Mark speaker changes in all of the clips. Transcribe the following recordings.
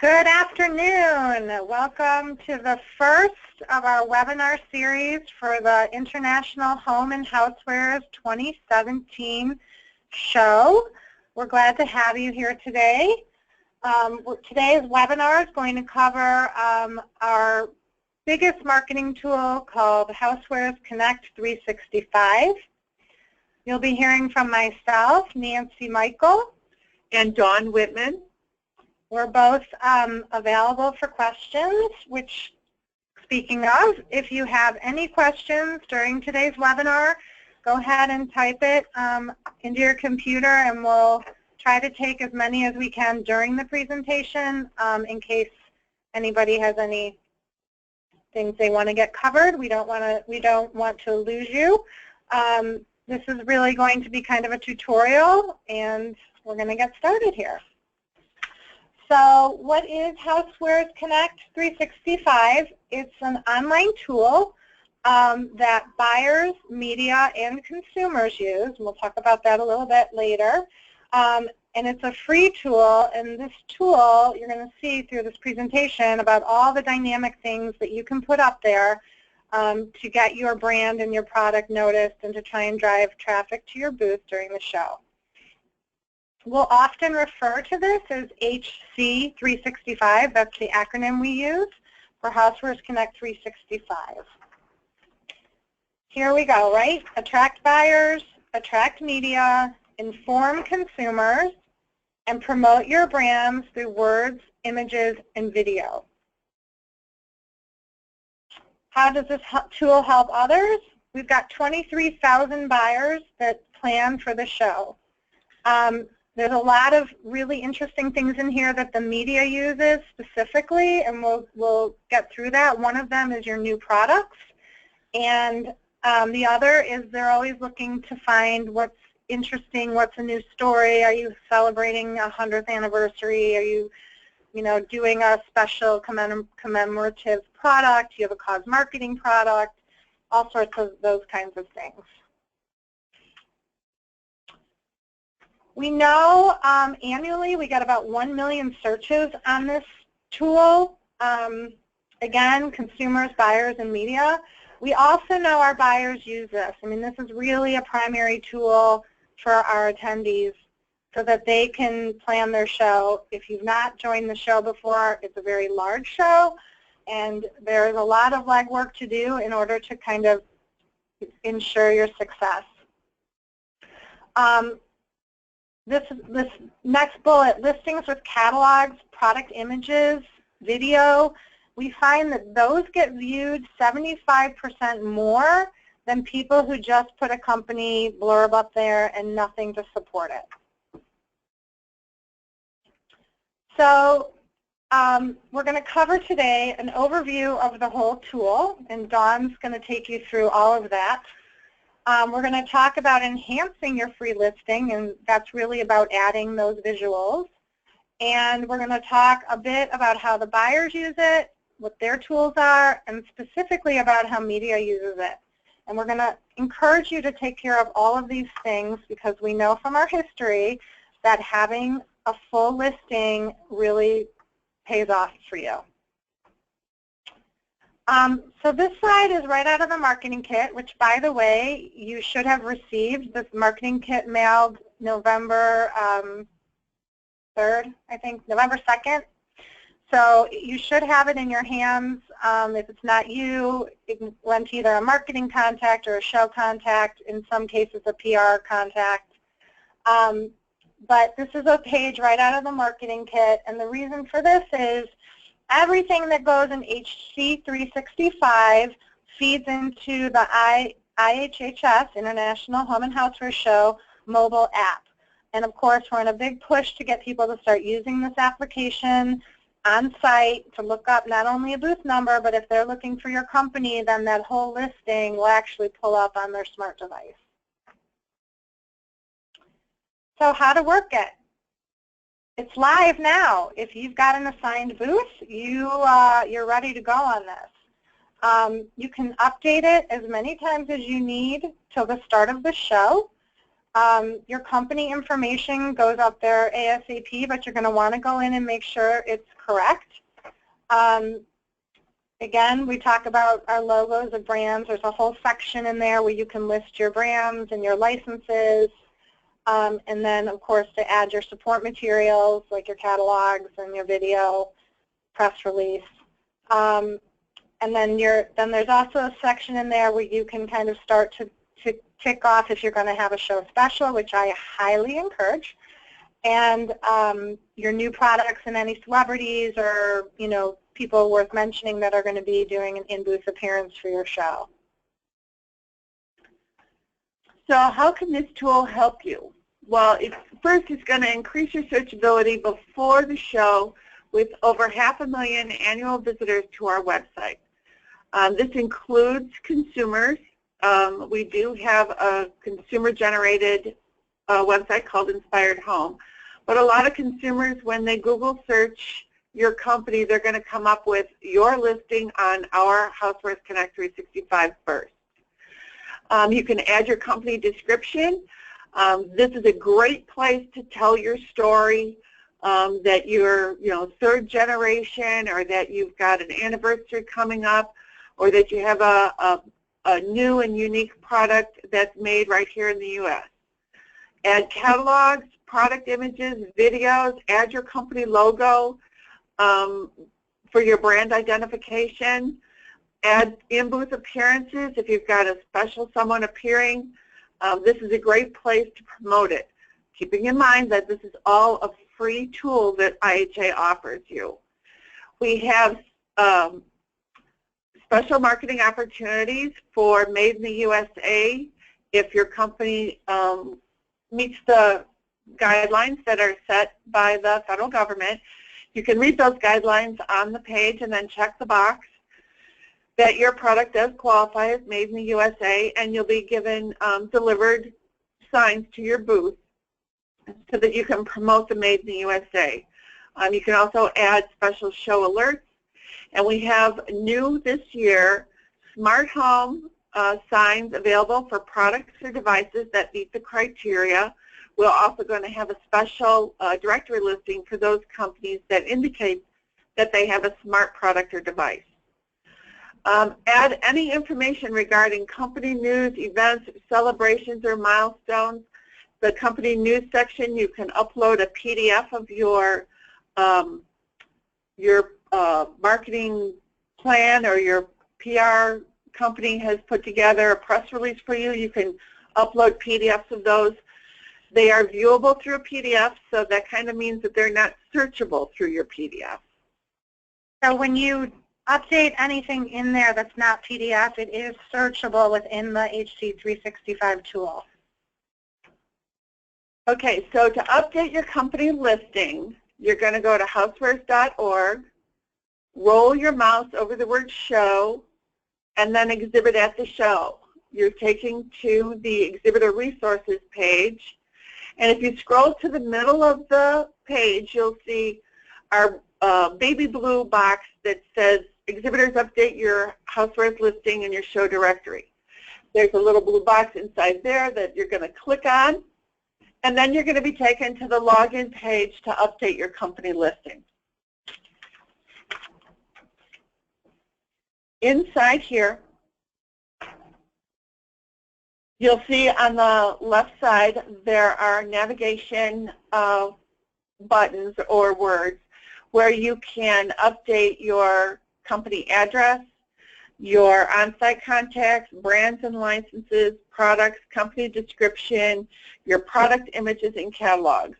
Speaker 1: Good afternoon. Welcome to the first of our webinar series for the International Home and Housewares 2017 show. We're glad to have you here today. Today's webinar is going to cover our biggest marketing tool called Housewares Connect 365. You'll be hearing from myself, Nancy Michael,
Speaker 2: and Dawn Whitman.
Speaker 1: We're both available for questions, which, speaking of, if you have any questions during today's webinar, go ahead and type it into your computer, and we'll try to take as many as we can during the presentation in case anybody has any things they want to get covered. We don't want to lose you. This is really going to be kind of a tutorial, and we're going to get started here. So what is Housewares Connect 365? It's an online tool that buyers, media, and consumers use. And we'll talk about that a little bit later. And it's a free tool, and this tool, you're going to see through this presentation about all the dynamic things that you can put up there to get your brand and your product noticed and to try and drive traffic to your booth during the show. We'll often refer to this as HC365. That's the acronym we use for Housewares Connect 365. Here we go, right? Attract buyers, attract media, inform consumers, and promote your brands through words, images, and video. How does this tool help others? We've got 23,000 buyers that plan for the show. There's a lot of really interesting things in here that the media uses specifically, and we'll get through that. One of them is your new products, and the other is they're always looking to find what's interesting, what's a new story. Are you celebrating a 100th anniversary? Are you doing a special commemorative product? You have a cause marketing product? All sorts of those kinds of things. We know annually we get about 1 million searches on this tool. Again, consumers, buyers, and media. We also know our buyers use this. I mean, this is really a primary tool for our attendees so that they can plan their show. If you've not joined the show before, it's a very large show, and there's a lot of legwork to do in order to kind of ensure your success. This next bullet, listings with catalogs, product images, video, we find that those get viewed 75% more than people who just put a company blurb up there and nothing to support it. So we're going to cover today an overview of the whole tool, and Dawn's going to take you through all of that. We're going to talk about enhancing your free listing, and that's really about adding those visuals. And we're going to talk a bit about how the buyers use it, what their tools are, and specifically about how media uses it. And we're going to encourage you to take care of all of these things because we know from our history that having a full listing really pays off for you. So this slide is right out of the marketing kit, which, by the way, you should have received. This marketing kit mailed November 3rd, I think, November 2nd. So you should have it in your hands. If it's not you, it went to either a marketing contact or a show contact, in some cases a PR contact. But this is a page right out of the marketing kit, and the reason for this is everything that goes in HC365 feeds into the IHHS, International Home and Housewares Show, mobile app. And of course, we're in a big push to get people to start using this application on site to look up not only a booth number, but if they're looking for your company, then that whole listing will actually pull up on their smart device. So how to work it? It's live now. If you've got an assigned booth, you're ready to go on this. You can update it as many times as you need till the start of the show. Your company information goes up there ASAP, but you're going to want to go in and make sure it's correct. Again, we talk about our logos of brands. There's a whole section in there where you can list your brands and your licenses. And then, of course, to add your support materials like your catalogs and your video, press release. And then there's also a section in there where you can kind of start to tick off if you're going to have a show special, which I highly encourage, and your new products and any celebrities or people worth mentioning that are going to be doing an in-booth appearance for your show.
Speaker 2: So how can this tool help you? Well, first it's going to increase your searchability before the show with over 500,000 annual visitors to our website. This includes consumers. We do have a consumer-generated website called Inspired Home. But a lot of consumers, when they Google search your company, they're going to come up with your listing on our Housewares Connect 365 first. You can add your company description. This is a great place to tell your story, that you're third generation, or that you've got an anniversary coming up, or that you have a new and unique product that's made right here in the U.S. Add catalogs, product images, videos, add your company logo for your brand identification, add in-booth appearances if you've got a special someone appearing. This is a great place to promote it, keeping in mind that this is all a free tool that IHA offers you. We have special marketing opportunities for Made in the USA if your company meets the guidelines that are set by the federal government. You can read those guidelines on the page and then check the box that your product does qualify as Made in the USA, and you'll be given delivered signs to your booth so that you can promote the Made in the USA. You can also add special show alerts. And we have new this year smart home signs available for products or devices that meet the criteria. We're also going to have a special directory listing for those companies that indicate that they have a smart product or device. Add any information regarding company news, events, celebrations, or milestones. The company news section, you can upload a PDF of your marketing plan, or your PR company has put together a press release for you. You can upload PDFs of those. They are viewable through a PDF, so that kind of means that they're not searchable through your PDF.
Speaker 1: So when you update anything in there that's not PDF, it is searchable within the HC365 tool.
Speaker 2: Okay, so to update your company listing, you're going to go to housewares.org, roll your mouse over the word show, and then exhibit at the show. You're taken to the exhibitor resources page, and if you scroll to the middle of the page, you'll see our baby blue box that says exhibitors update your Housewares listing and your show directory. There's a little blue box inside there that you're going to click on, and then you're going to be taken to the login page to update your company listing. Inside here, you'll see on the left side there are navigation buttons or words where you can update your company address, your on-site contacts, brands and licenses, products, company description, your product images, and catalogs.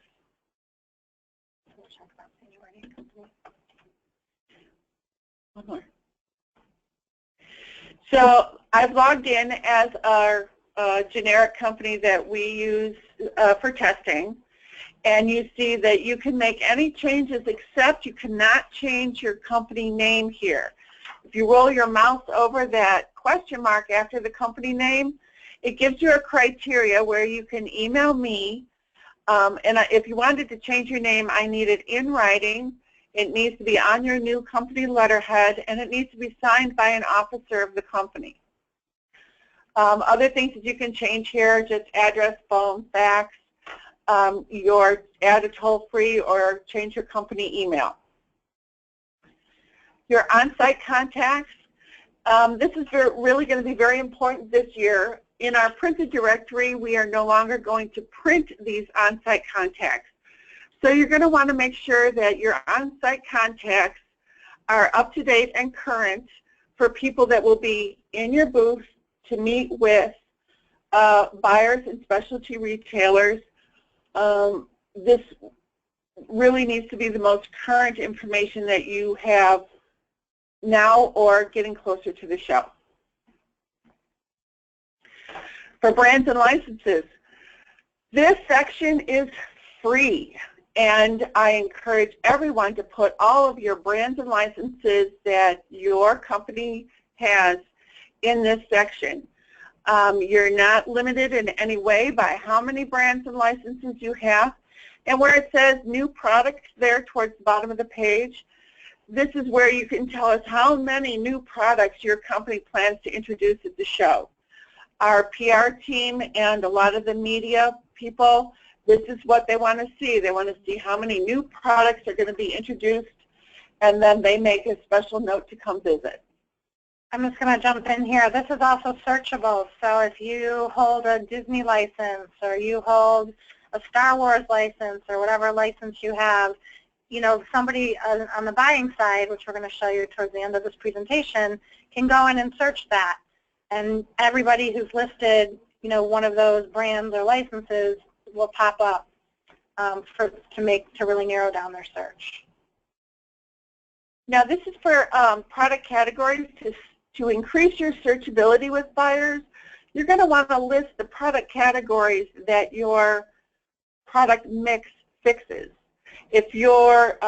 Speaker 2: One more. So I've logged in as our generic company that we use for testing, and you see that you can make any changes except you cannot change your company name here. If you roll your mouse over that question mark after the company name, it gives you a criteria where you can email me, and if you wanted to change your name, I need it in writing. It needs to be on your new company letterhead, and it needs to be signed by an officer of the company. Other things that you can change here, just address, phone, fax, add a toll-free or change your company email. Your on-site contacts, this is really going to be very important this year. In our printed directory, we are no longer going to print these on-site contacts. So you're going to want to make sure that your on-site contacts are up to date and current for people that will be in your booth to meet with buyers and specialty retailers. This really needs to be the most current information that you have now or getting closer to the show. For brands and licenses, this section is free, and I encourage everyone to put all of your brands and licenses that your company has in this section. You're not limited in any way by how many brands and licenses you have. And where it says new products there towards the bottom of the page, this is where you can tell us how many new products your company plans to introduce at the show. Our PR team and a lot of the media people, this is what they want to see. They want to see how many new products are going to be introduced, and then they make a special note to come visit.
Speaker 1: I'm just going to jump in here. This is also searchable. So if you hold a Disney license or you hold a Star Wars license or whatever license you have, you know, somebody on the buying side, which we're going to show you towards the end of this presentation, can go in and search that. And everybody who's listed, you know, one of those brands or licenses will pop up to really narrow down their search.
Speaker 2: Now this is for product categories. To increase your searchability with buyers, you're going to want to list the product categories that your product mix fixes. If you're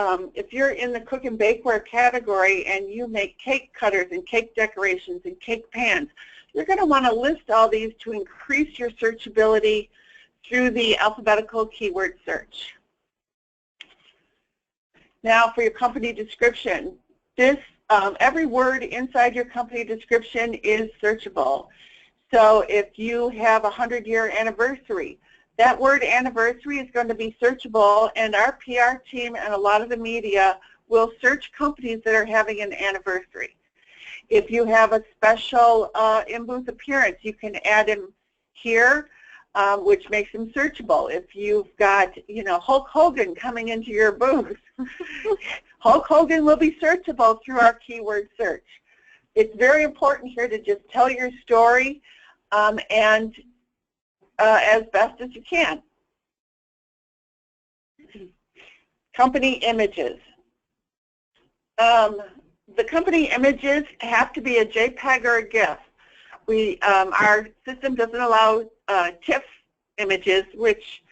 Speaker 2: in the cook and bakeware category and you make cake cutters and cake decorations and cake pans, you're going to want to list all these to increase your searchability through the alphabetical keyword search. Now for your company description, every word inside your company description is searchable. So if you have a 100-year anniversary, that word anniversary is going to be searchable, and our PR team and a lot of the media will search companies that are having an anniversary. If you have a special in-booth appearance, you can add him here, which makes him searchable. If you've got, you know, Hulk Hogan coming into your booth, Hulk Hogan will be searchable through our keyword search. It's very important here to just tell your story and as best as you can. Company images. The company images have to be a JPEG or a GIF. Our system doesn't allow TIFF images, which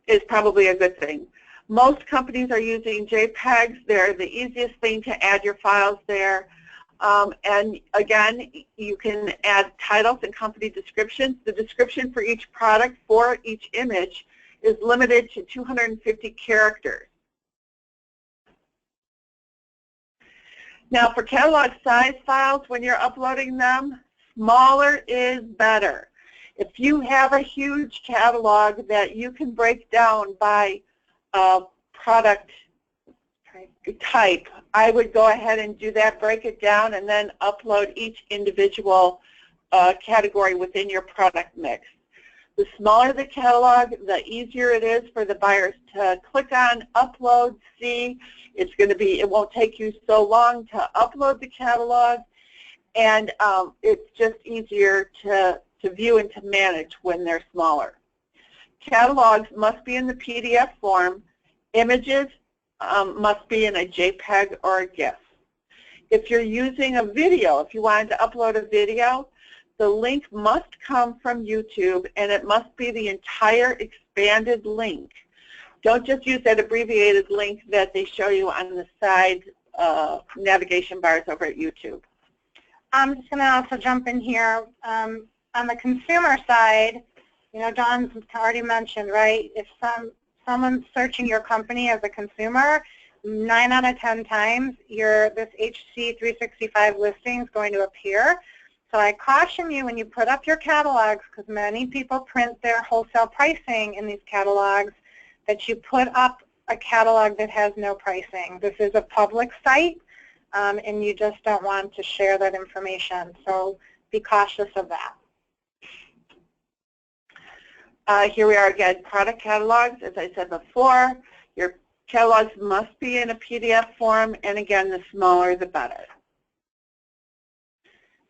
Speaker 2: is probably a good thing. Most companies are using JPEGs. They're the easiest thing to add your files there. And again, you can add titles and company descriptions. The description for each product for each image is limited to 250 characters. Now for catalog size files, when you're uploading them, smaller is better. If you have a huge catalog that you can break down by product type, I would go ahead and do that, break it down, and then upload each individual category within your product mix. The smaller the catalog, the easier it is for the buyers to click on, upload, see. It won't take you so long to upload the catalog, and it's just easier to view and to manage when they're smaller. Catalogs must be in the PDF form. Images must be in a JPEG or a GIF. If you're using a video, if you wanted to upload a video, the link must come from YouTube, and it must be the entire expanded link. Don't just use that abbreviated link that they show you on the side navigation bars over at YouTube.
Speaker 1: I'm just going to also jump in here. On the consumer side, you know, Dawn's already mentioned, right, if someone's searching your company as a consumer, 9 out of 10 times this HC365 listing is going to appear. So I caution you when you put up your catalogs, because many people print their wholesale pricing in these catalogs, that you put up a catalog that has no pricing. This is a public site, and you just don't want to share that information. So be cautious of that.
Speaker 2: Here we are again, product catalogs. As I said before, your catalogs must be in a PDF form, and again, the smaller the better.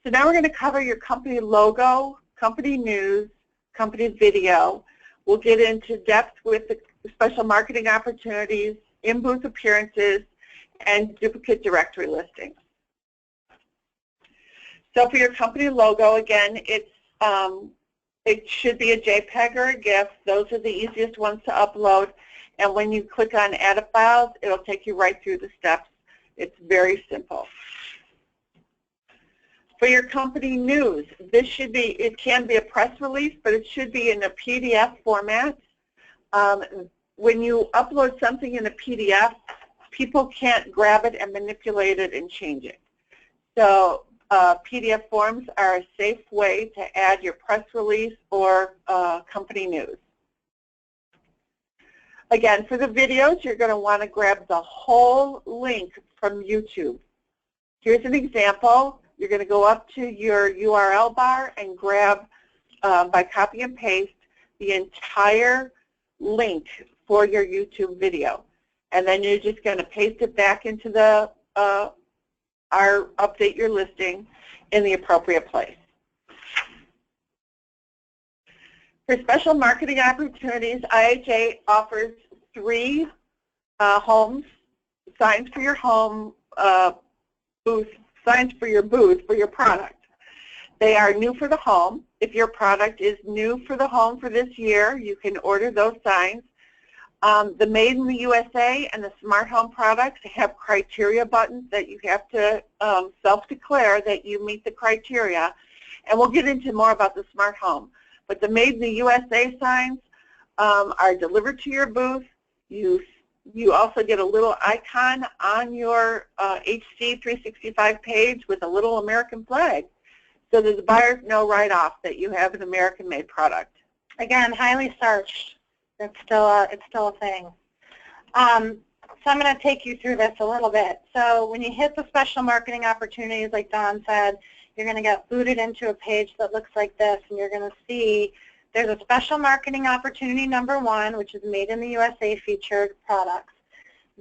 Speaker 2: So now we're going to cover your company logo, company news, company video. We'll get into depth with the special marketing opportunities, in-booth appearances, and duplicate directory listings. So for your company logo, again, it should be a JPEG or a GIF. Those are the easiest ones to upload. And when you click on Add a Files, it'll take you right through the steps. It's very simple. For your company news, this should be, it can be a press release, but it should be in a PDF format. When you upload something in a PDF, people can't grab it and manipulate it and change it. So PDF forms are a safe way to add your press release or company news. Again, for the videos, you're going to want to grab the whole link from YouTube. Here's an example. You're going to go up to your URL bar and grab, by copy and paste, the entire link for your YouTube video. And then you're just going to paste it back into the update your listing in the appropriate place. For special marketing opportunities, IHA offers 3 homes, signs for your home, booth, signs for your booth for your product. They are new for the home. If your product is new for the home for this year, you can order those signs. The Made in the USA and the Smart Home products have criteria buttons that you have to self-declare that you meet the criteria. And we'll get into more about the Smart Home. But the Made in the USA signs are delivered to your booth. You also get a little icon on your HC 365 page with a little American flag, so that the buyers know right off that you have an American-made product.
Speaker 1: Again, highly searched. It's still a thing. So I'm going to take you through this a little bit. So when you hit the special marketing opportunities, like Dawn said, you're going to get booted into a page that looks like this, and you're going to see there's a special marketing opportunity number 1, which is Made in the USA featured products.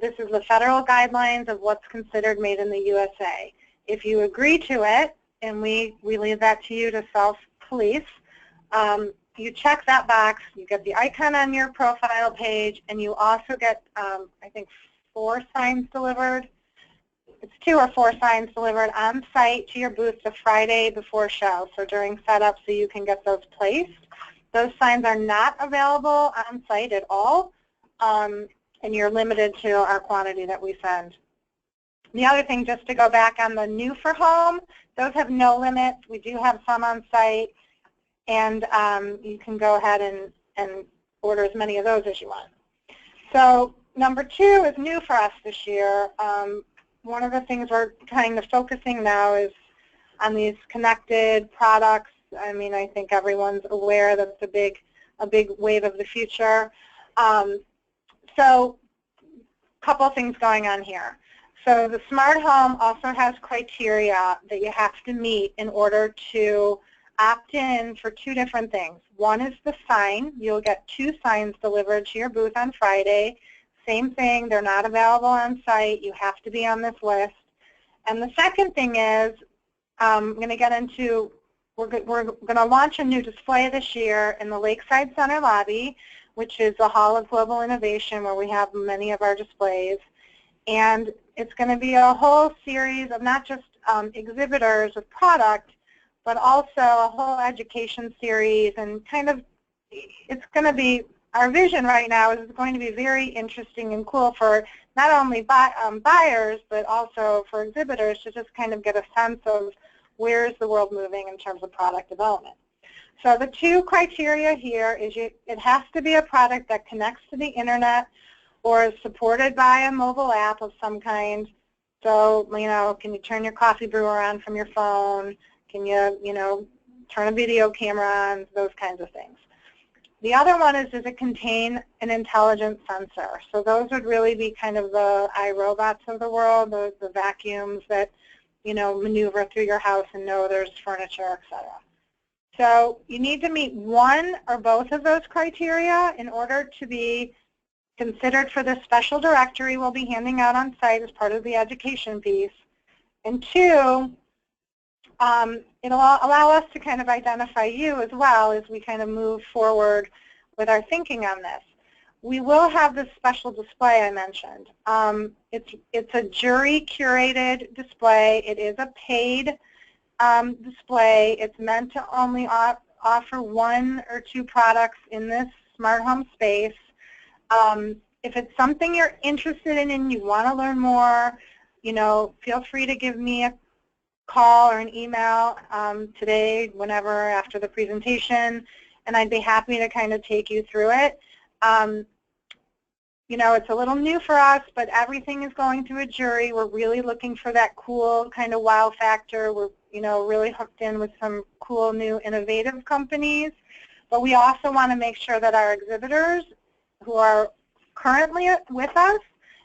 Speaker 1: This is the federal guidelines of what's considered Made in the USA. If you agree to it, and we leave that to you to self-police, you check that box, you get the icon on your profile page, and you also get, I think, 4 signs delivered. It's 2 or 4 signs delivered on site to your booth the Friday before show, so during setup, so you can get those placed. Those signs are not available on site at all, and you're limited to our quantity that we send. The other thing, just to go back on the new for home, those have no limits. We do have some on site, and you can go ahead and order as many of those as you want. So number 2 is new for us this year. One of the things we're kind of focusing now is on these connected products. I mean, I think everyone's aware that it's a big wave of the future. So a couple of things going on here. So the smart home also has criteria that you have to meet in order to opt in for 2 different things. One is the sign. You'll get 2 signs delivered to your booth on Friday. Same thing, they're not available on site. You have to be on this list. And the second thing is, I'm going to get into, we're going to launch a new display this year in the Lakeside Center lobby, which is the Hall of Global Innovation where we have many of our displays. And it's going to be a whole series of not just exhibitors of product, but also a whole education series, and kind of, it's going to be, our vision right now is it's going to be very interesting and cool for not only buyers, but also for exhibitors to just kind of get a sense of where is the world moving in terms of product development. So the 2 criteria here is it has to be a product that connects to the internet or is supported by a mobile app of some kind. So, you know, can you turn your coffee brewer on from your phone? Can you, turn a video camera on? Those kinds of things. The other one is, does it contain an intelligent sensor? So those would really be kind of the iRobots of the world, the vacuums that, maneuver through your house and know there's furniture, etc. So you need to meet one or both of those criteria in order to be considered for this special directory we'll be handing out on site as part of the education piece. And two, it'll allow us to kind of identify you as well as we kind of move forward with our thinking on this. We will have this special display I mentioned. It's a jury-curated display. It is a paid display. It's meant to only offer one or two products in this smart home space. If it's something you're interested in and you want to learn more, feel free to give me a call or an email today, whenever, after the presentation, and I'd be happy to kind of take you through it. It's a little new for us, but everything is going through a jury. We're really looking for that cool kind of wow factor. We're, really hooked in with some cool new innovative companies, but we also want to make sure that our exhibitors who are currently with us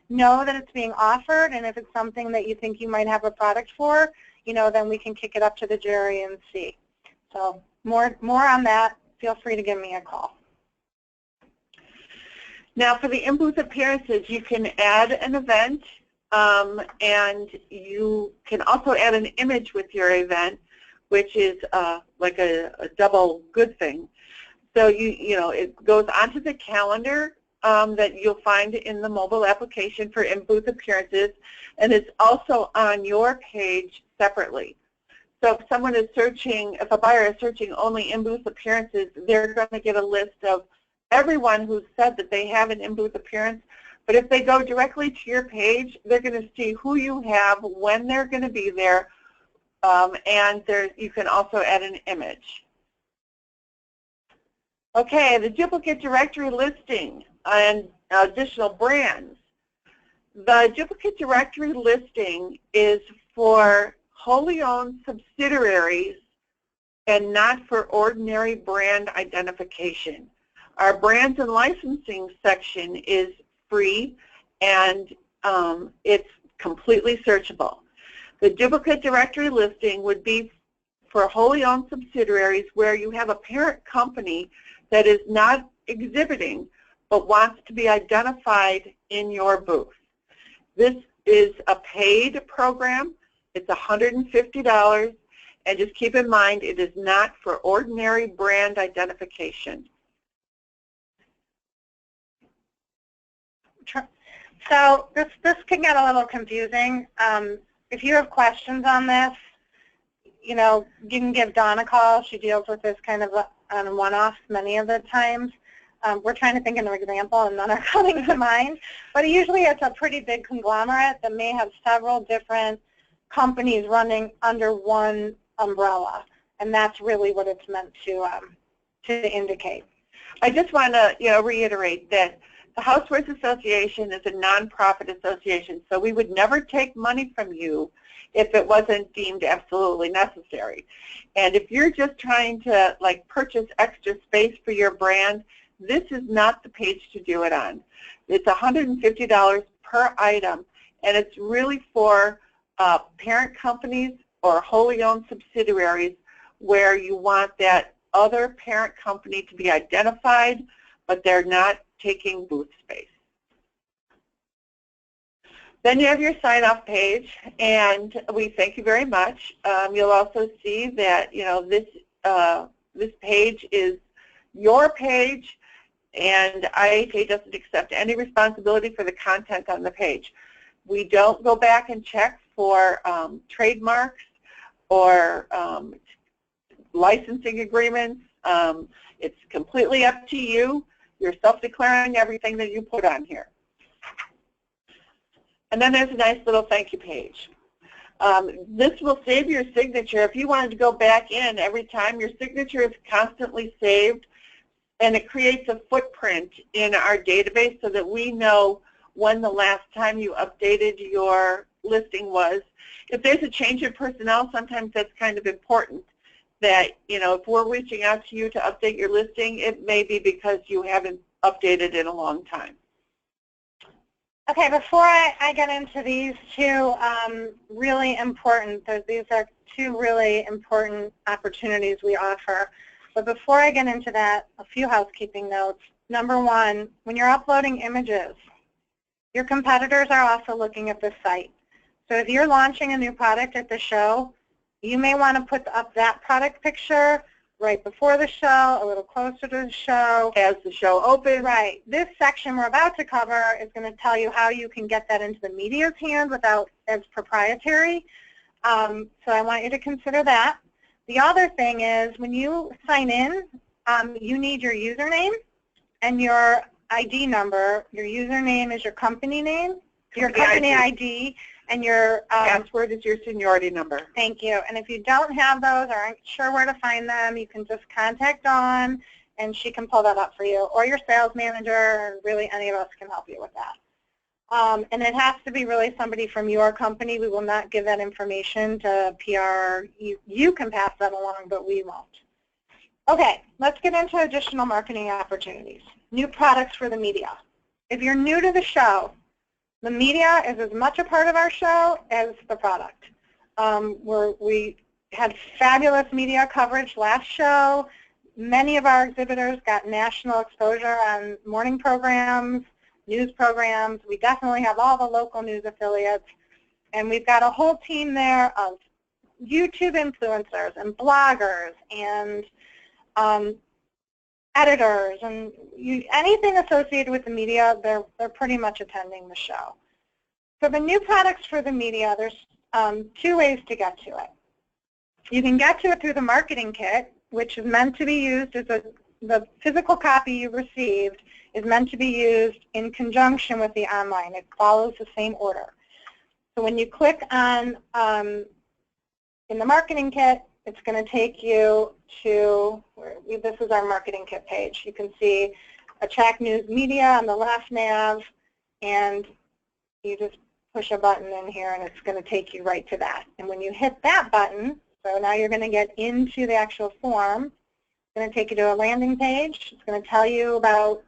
Speaker 1: know that it's being offered, and if it's something that you think you might have a product for, then we can kick it up to the jury and see. So more on that, feel free to give me a call.
Speaker 2: Now for the in-booth appearances, you can add an event, and you can also add an image with your event, which is like a double good thing. So it goes onto the calendar that you'll find in the mobile application for in-booth appearances, and it's also on your page separately. So if someone is searching, if a buyer is searching only in-booth appearances, they're going to get a list of everyone who's said that they have an in-booth appearance. But if they go directly to your page, they're going to see who you have, when they're going to be there, and you can also add an image. Okay, the duplicate directory listing and additional brands. The duplicate directory listing is for wholly owned subsidiaries and not for ordinary brand identification. Our brands and licensing section is free, and it's completely searchable. The duplicate directory listing would be for wholly owned subsidiaries where you have a parent company that is not exhibiting but wants to be identified in your booth. This is a paid program. It's $150, and just keep in mind it is not for ordinary brand identification.
Speaker 1: So this can get a little confusing. If you have questions on this, you can give Dawn a call. She deals with this kind of on one-offs many of the times. We're trying to think of an example, and none are coming to mind. But usually it's a pretty big conglomerate that may have several different companies running under one umbrella, and that's really what it's meant to indicate.
Speaker 2: I just want to reiterate that the Housewares Association is a nonprofit association, so we would never take money from you if it wasn't deemed absolutely necessary. And if you're just trying to purchase extra space for your brand, this is not the page to do it on. It's $150 per item, and it's really for parent companies or wholly owned subsidiaries where you want that other parent company to be identified, but they're not taking booth space. Then you have your sign-off page, and we thank you very much. You'll also see that this page is your page, and IHA doesn't accept any responsibility for the content on the page. We don't go back and check for trademarks or licensing agreements. It's completely up to you. You're self-declaring everything that you put on here. And then there's a nice little thank you page. This will save your signature. If you wanted to go back in every time, your signature is constantly saved, and it creates a footprint in our database so that we know when the last time you updated your listing was. If there's a change in personnel, sometimes that's kind of important that, you know, if we're reaching out to you to update your listing, it may be because you haven't updated in a long time.
Speaker 1: Okay, before I get into these two really important, these are two really important opportunities we offer. But before I get into that, a few housekeeping notes. Number one, when you're uploading images, your competitors are also looking at this site. So if you're launching a new product at the show, you may want to put up that product picture right before the show, a little closer to the show.
Speaker 2: As the show opens.
Speaker 1: Right. This section we're about to cover is going to tell you how you can get that into the media's hands without as proprietary. So I want you to consider that. The other thing is when you sign in, you need your username and your ID number. Your username is your company name, your company ID, and your
Speaker 2: password is your seniority number.
Speaker 1: Thank you. And if you don't have those or aren't sure where to find them, you can just contact Dawn, and she can pull that up for you, or your sales manager, or really any of us can help you with that. And it has to be really somebody from your company. We will not give that information to PR. You can pass that along, but we won't. Okay, let's get into additional marketing opportunities. New products for the media. If you're new to the show, the media is as much a part of our show as the product. We had fabulous media coverage last show. Many of our exhibitors got national exposure on morning programs, news programs. We definitely have all the local news affiliates. And we've got a whole team there of YouTube influencers and bloggers and editors and anything associated with the media, they're pretty much attending the show. For the new products for the media, there's two ways to get to it. You can get to it through the marketing kit, which is meant to be used as the physical copy you received is meant to be used in conjunction with the online. It follows the same order. So when you click on in the marketing kit, it's going to take you to, this is our marketing kit page. You can see Attract News Media on the left nav, and you just push a button in here and it's going to take you right to that. And when you hit that button, so now you're going to get into the actual form, it's going to take you to a landing page. It's going to tell you about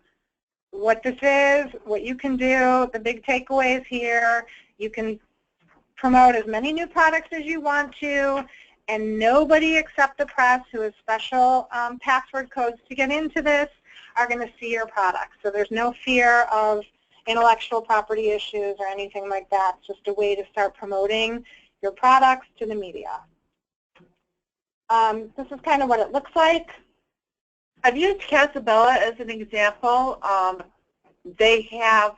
Speaker 1: what this is, what you can do, the big takeaways here. You can promote as many new products as you want to, and nobody except the press, who has special password codes to get into this, are going to see your products. So there's no fear of intellectual property issues or anything like that. It's just a way to start promoting your products to the media. This is kind of what it looks like.
Speaker 2: I've used Casabella as an example. They have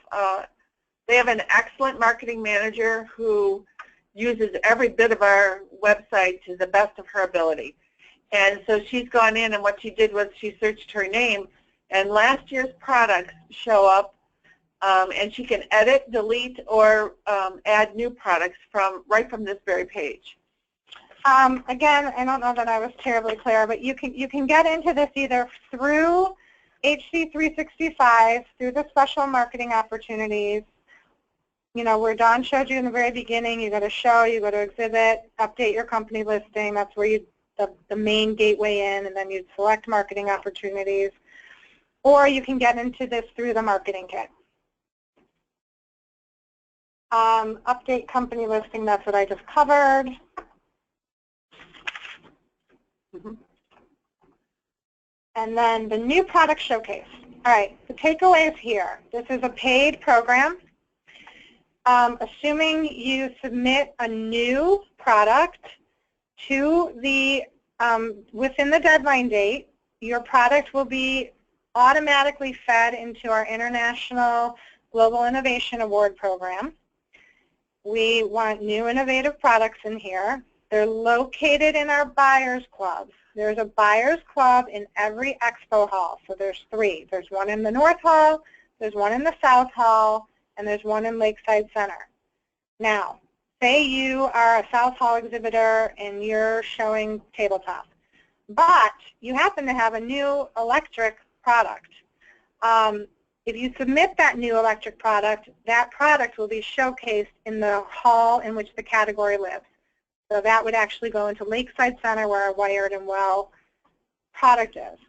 Speaker 2: an excellent marketing manager who uses every bit of our website to the best of her ability. And so she's gone in, and what she did was she searched her name, and last year's products show up, and she can edit, delete, or add new products right from this very page.
Speaker 1: Again, I don't know that I was terribly clear, but you can get into this either through HC365, through the special marketing opportunities, you know, where Dawn showed you in the very beginning. You go to show, you go to exhibit, update your company listing. That's where the main gateway in, and then you'd select marketing opportunities. Or you can get into this through the marketing kit. Update company listing, that's what I just covered. And then the new product showcase. All right, the takeaways here. This is a paid program. Assuming you submit a new product to the within the deadline date, your product will be automatically fed into our International Global Innovation Award program. We want new innovative products in here. They're located in our buyers clubs. There's a buyers club in every expo hall, so there's 3. There's one in the North Hall, there's one in the South Hall, and there's one in Lakeside Center. Now, say you are a South Hall exhibitor and you're showing tabletop, but you happen to have a new electric product. If you submit that new electric product, that product will be showcased in the hall in which the category lives. So that would actually go into Lakeside Center where our Wired and Well product is.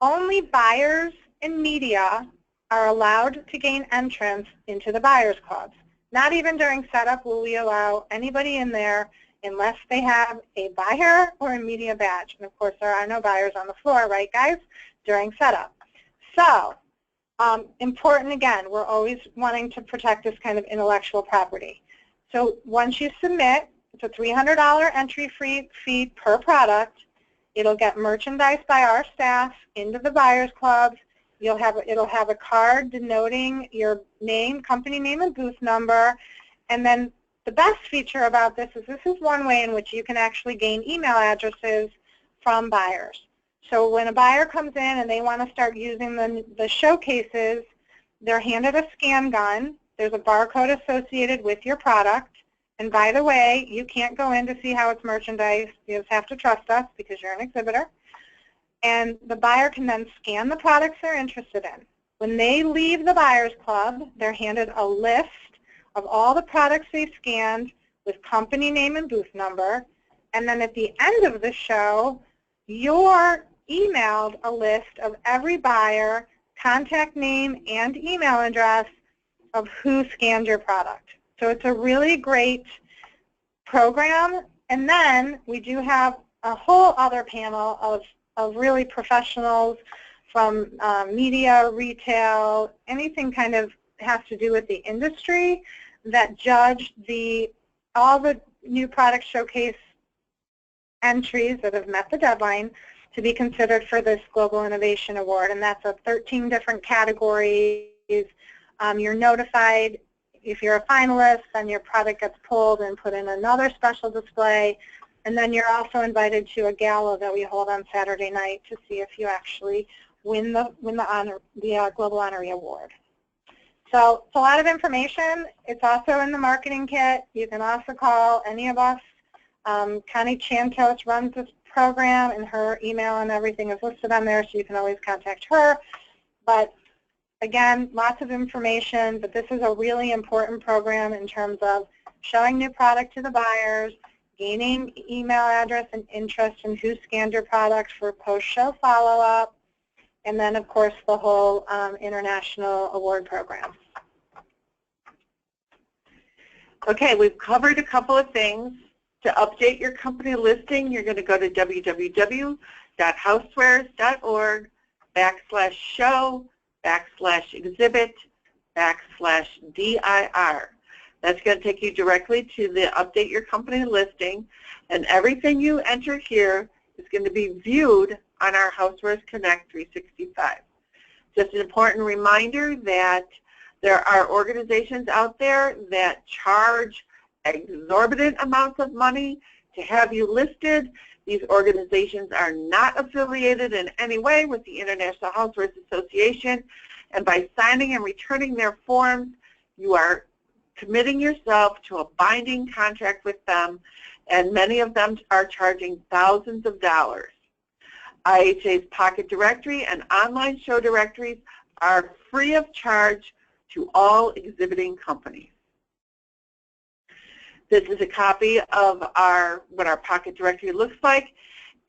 Speaker 1: Only buyers and media are allowed to gain entrance into the buyers clubs. Not even during setup will we allow anybody in there unless they have a buyer or a media badge. And of course there are no buyers on the floor, right guys, during setup. So important again, we're always wanting to protect this kind of intellectual property. So once you submit, it's a $300 entry fee per product. It'll get merchandised by our staff into the buyers clubs. It'll have a card denoting your name, company name, and booth number. And then the best feature about this is one way in which you can actually gain email addresses from buyers. So when a buyer comes in and they want to start using the showcases, they're handed a scan gun. There's a barcode associated with your product. And by the way, you can't go in to see how it's merchandised. You just have to trust us because you're an exhibitor. And the buyer can then scan the products they're interested in. When they leave the Buyers Club, they're handed a list of all the products they've scanned with company name and booth number. And then at the end of the show, you're emailed a list of every buyer, contact name, and email address of who scanned your product. So it's a really great program. And then we do have a whole other panel of really professionals from media, retail, anything kind of has to do with the industry that judge all the new product showcase entries that have met the deadline to be considered for this Global Innovation Award. And that's 13 different categories. You're notified. If you're a finalist, then your product gets pulled and put in another special display. And then you're also invited to a gala that we hold on Saturday night to see if you actually win the Global Honoree Award. So it's a lot of information. It's also in the marketing kit. You can also call any of us. Connie Chantos runs this program, and her email and everything is listed on there, so you can always contact her. But again, lots of information, but this is a really important program in terms of showing new product to the buyers, gaining email address and interest in who scanned your product for post-show follow-up, and then, of course, the whole international award program.
Speaker 2: Okay, we've covered a couple of things. To update your company listing, you're going to go to www.housewares.org/show/exhibit/DIR. That's going to take you directly to the Update Your Company listing, and everything you enter here is going to be viewed on our Housewares Connect 365. Just an important reminder that there are organizations out there that charge exorbitant amounts of money to have you listed. These organizations are not affiliated in any way with the International Housewares Association, and by signing and returning their forms, you are committing yourself to a binding contract with them, and many of them are charging thousands of dollars. IHA's Pocket Directory and online show directories are free of charge to all exhibiting companies. This is a copy of what our Pocket Directory looks like,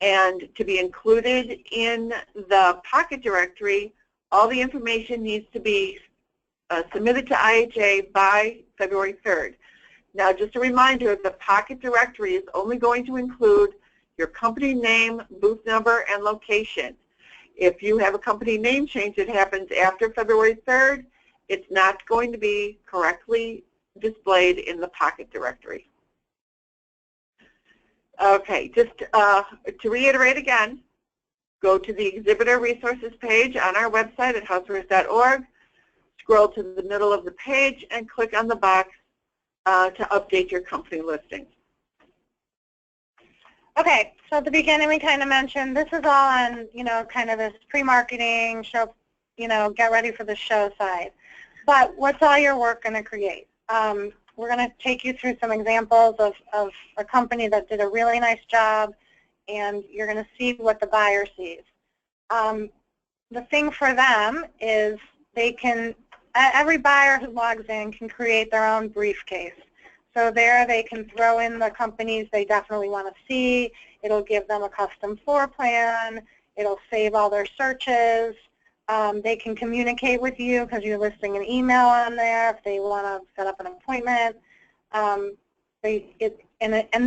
Speaker 2: and to be included in the Pocket Directory, all the information needs to be submitted to IHA by February 3rd. Now, just a reminder, the Pocket Directory is only going to include your company name, booth number, and location. If you have a company name change that happens after February 3rd, it's not going to be correctly displayed in the Pocket Directory. Okay, just to reiterate again, go to the Exhibitor Resources page on our website at housewares.org, scroll to the middle of the page, and click on the box to update your company listing.
Speaker 1: Okay, so at the beginning we kind of mentioned this is all on, kind of this pre-marketing, show, get ready for the show side. But what's all your work going to create? We're going to take you through some examples of a company that did a really nice job, and you're going to see what the buyer sees. The thing for them is every buyer who logs in can create their own briefcase. So there they can throw in the companies they definitely want to see. It'll give them a custom floor plan. It'll save all their searches. They can communicate with you because you're listing an email on there if they want to set up an appointment. And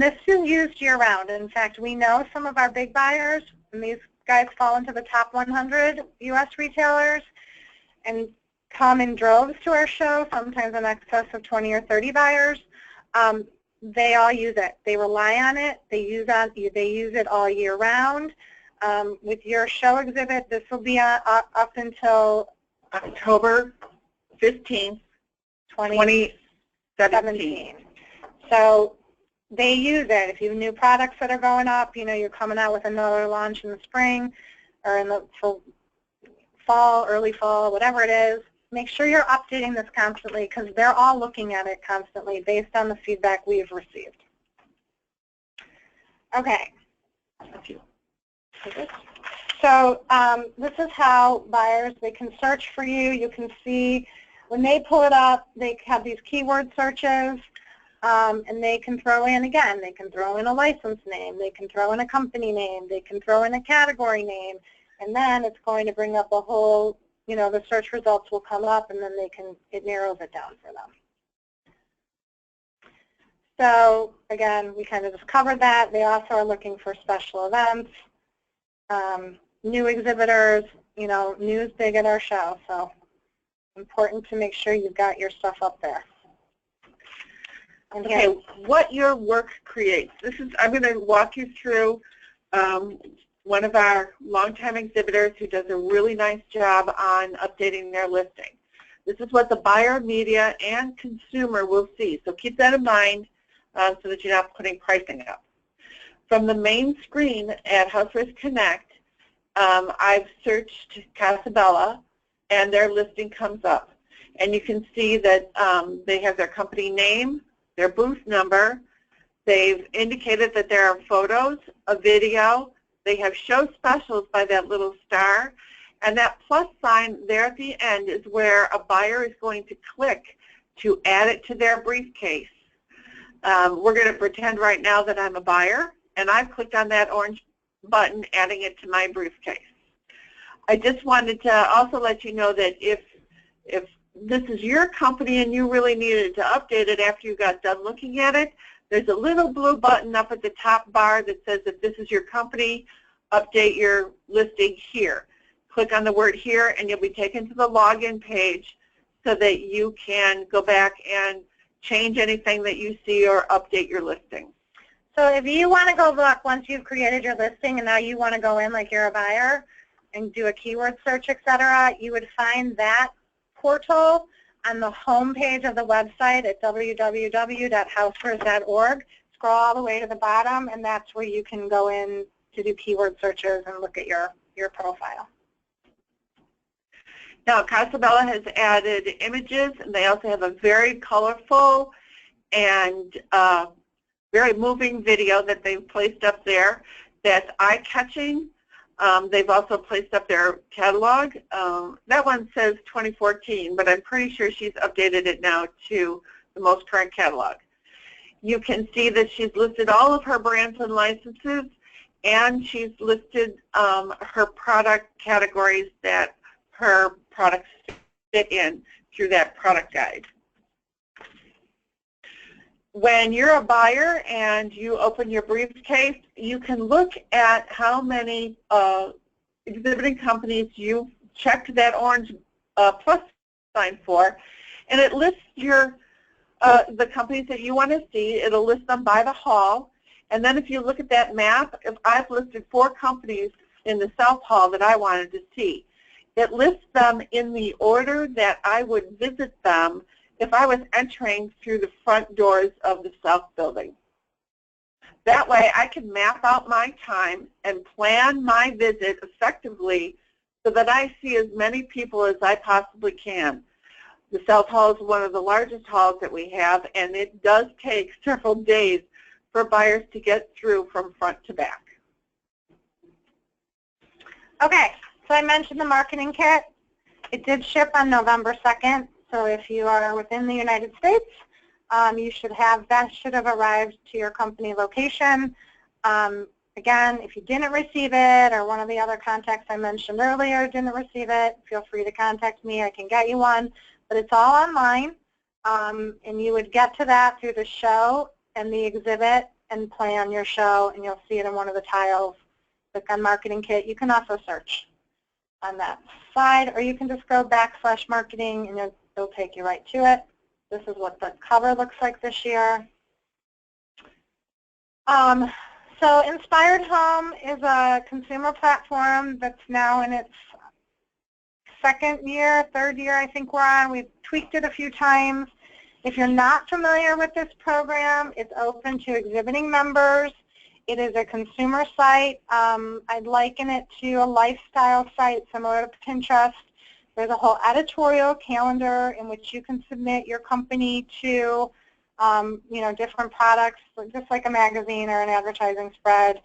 Speaker 1: this is used year-round. In fact, we know some of our big buyers, and these guys fall into the top 100 U.S. retailers, and come in droves to our show, sometimes in excess of 20 or 30 buyers. They all use it. They rely on it. They use it all year round. With your show exhibit, this will be up until
Speaker 2: October 15th, 2017.
Speaker 1: So they use it. If you have new products that are going up, you're coming out with another launch in the spring or in the fall, early fall, whatever it is, make sure you're updating this constantly because they're all looking at it constantly based on the feedback we've received. Okay.
Speaker 2: Thank you.
Speaker 1: So this is how buyers, they can search for you. You can see when they pull it up, they have these keyword searches, and they can throw in, again, they can throw in a license name, they can throw in a company name, they can throw in a category name, and then it's going to bring up a whole, the search results will come up, and then it narrows it down for them. So again, we kind of just covered that. They also are looking for special events, new exhibitors, news big at our show, so important to make sure you've got your stuff up there.
Speaker 2: Okay, what your work creates. I'm going to walk you through one of our longtime exhibitors who does a really nice job on updating their listing. This is what the buyer, media, and consumer will see. So keep that in mind so that you're not putting pricing up. From the main screen at Housewares Connect, I've searched Casabella, and their listing comes up. And you can see that they have their company name, their booth number. They've indicated that there are photos, a video. They have show specials by that little star. And that plus sign there at the end is where a buyer is going to click to add it to their briefcase. We're going to pretend right now that I'm a buyer, and I've clicked on that orange button, adding it to my briefcase. I just wanted to also let you know that if this is your company and you really needed to update it after you got done looking at it, there's a little blue button up at the top bar that says if this is your company, update your listing here. Click on the word here and you'll be taken to the login page so that you can go back and change anything that you see or update your listing.
Speaker 1: So if you want to go look once you've created your listing and now you want to go in like you're a buyer and do a keyword search, etc., you would find that portal on the home page of the website at www.housewares.org. Scroll all the way to the bottom, and that's where you can go in to do keyword searches and look at your profile.
Speaker 2: Now, Casabella has added images, and they also have a very colorful and very moving video that they've placed up there that's eye-catching. They've also placed up their catalog. That one says 2014, but I'm pretty sure she's updated it now to the most current catalog. You can see that she's listed all of her brands and licenses, and she's listed her product categories that her products fit in through that product guide. When you're a buyer and you open your briefcase, you can look at how many exhibiting companies you've checked that orange plus sign for, and it lists your the companies that you want to see. It'll list them by the hall, and then if you look at that map, if I've listed 4 companies in the South Hall that I wanted to see, it lists them in the order that I would visit them if I was entering through the front doors of the South Building. That way I can map out my time and plan my visit effectively so that I see as many people as I possibly can. The South Hall is one of the largest halls that we have, and it does take several days for buyers to get through from front to back.
Speaker 1: Okay, so I mentioned the marketing kit. It did ship on November 2nd, so if you are within the United States, you should have, that should have arrived to your company location. Again, if you didn't receive it, or one of the other contacts I mentioned earlier didn't receive it, feel free to contact me. I can get you one, but it's all online, and you would get to that through the show and the exhibit and plan your show, and you'll see it in one of the tiles. Click on Marketing Kit. You can also search on that side, or you can just go /marketing, and it'll take you right to it. This is what the cover looks like this year. So Inspired Home is a consumer platform that's now in its second year, third year I think we're on. We've tweaked it a few times. If you're not familiar with this program, it's open to exhibiting members. It is a consumer site. I'd liken it to a lifestyle site similar to Pinterest. There's a whole editorial calendar in which you can submit your company to different products, just like a magazine or an advertising spread.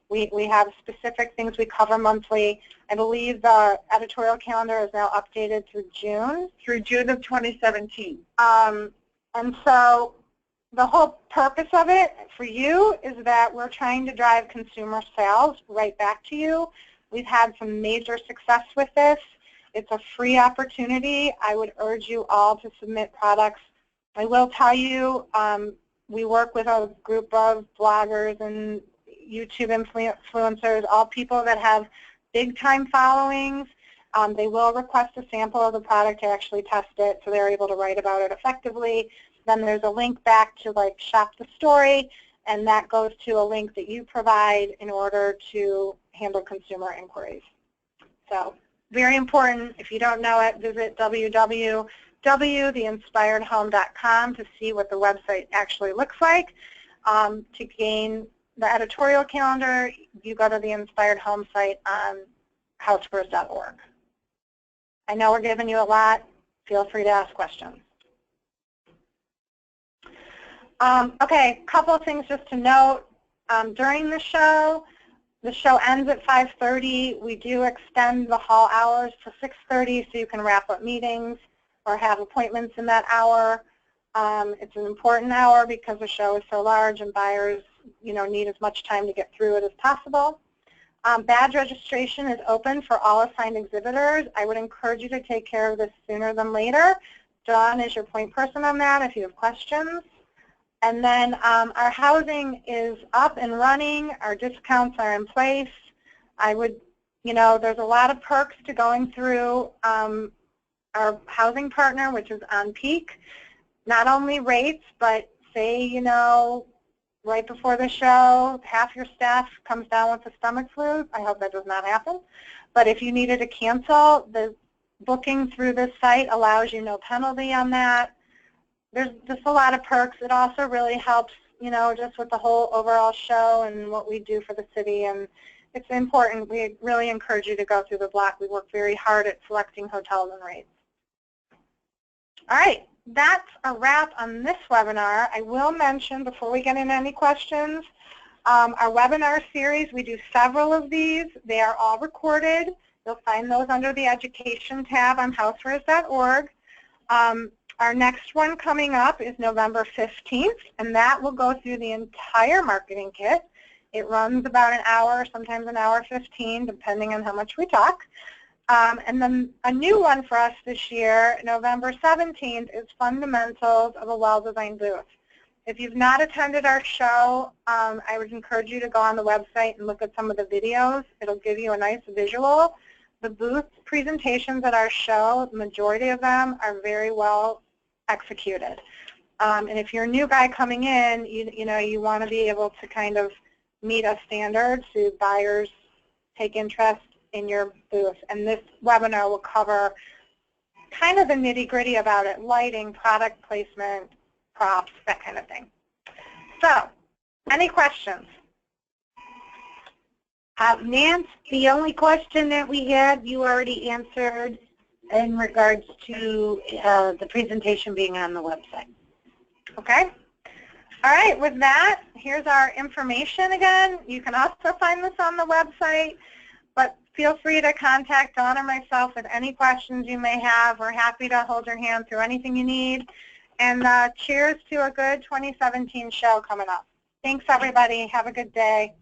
Speaker 1: We have specific things we cover monthly. I believe the editorial calendar is now updated through June.
Speaker 2: Through June of 2017.
Speaker 1: And so the whole purpose of it for you is that we're trying to drive consumer sales right back to you. We've had some major success with this. It's a free opportunity. I would urge you all to submit products. I will tell you, we work with a group of bloggers and YouTube influencers, all people that have big-time followings. They will request a sample of the product to actually test it, so they're able to write about it effectively. Then there's a link back to like Shop the Story, and that goes to a link that you provide in order to handle consumer inquiries. So very important. If you don't know it, visit www.theinspiredhome.com to see what the website actually looks like. To gain the editorial calendar, you go to the Inspired Home site on housewares.org. I know we're giving you a lot. Feel free to ask questions. Okay, a couple of things just to note. During the show ends at 5:30. We do extend the hall hours to 6:30 so you can wrap up meetings or have appointments in that hour. It's an important hour because the show is so large and buyers need as much time to get through it as possible. Badge registration is open for all assigned exhibitors. I would encourage you to take care of this sooner than later. Dawn is your point person on that if you have questions. And then our housing is up and running. Our discounts are in place. There's a lot of perks to going through our housing partner, which is on peak. Not only rates, but say, right before the show, half your staff comes down with the stomach flu. I hope that does not happen. But if you needed to cancel, the booking through this site allows you no penalty on that. There's just a lot of perks. It also really helps, just with the whole overall show and what we do for the city. And it's important. We really encourage you to go through the block. We work very hard at selecting hotels and rates. All right. That's a wrap on this webinar. I will mention, before we get into any questions, our webinar series, we do several of these. They are all recorded. You'll find those under the Education tab on housewares.org. Our next one coming up is November 15th, and that will go through the entire marketing kit. It runs about an hour, sometimes an hour 15, depending on how much we talk. And then a new one for us this year, November 17th, is Fundamentals of a Well-Designed Booth. If you've not attended our show, I would encourage you to go on the website and look at some of the videos. It'll give you a nice visual. The booth presentations at our show, the majority of them are very well executed. And if you're a new guy coming in, you want to be able to kind of meet a standard so buyers take interest in your booth. And this webinar will cover kind of the nitty-gritty about it, lighting, product placement, props, that kind of thing. So, any questions?
Speaker 3: Nance, the only question that we had, you already answered in regards to the presentation being on the website.
Speaker 1: Okay. All right, with that, here's our information again. You can also find this on the website, but feel free to contact Dawn or myself with any questions you may have. We're happy to hold your hand through anything you need. And cheers to a good 2017 show coming up. Thanks, everybody. Have a good day.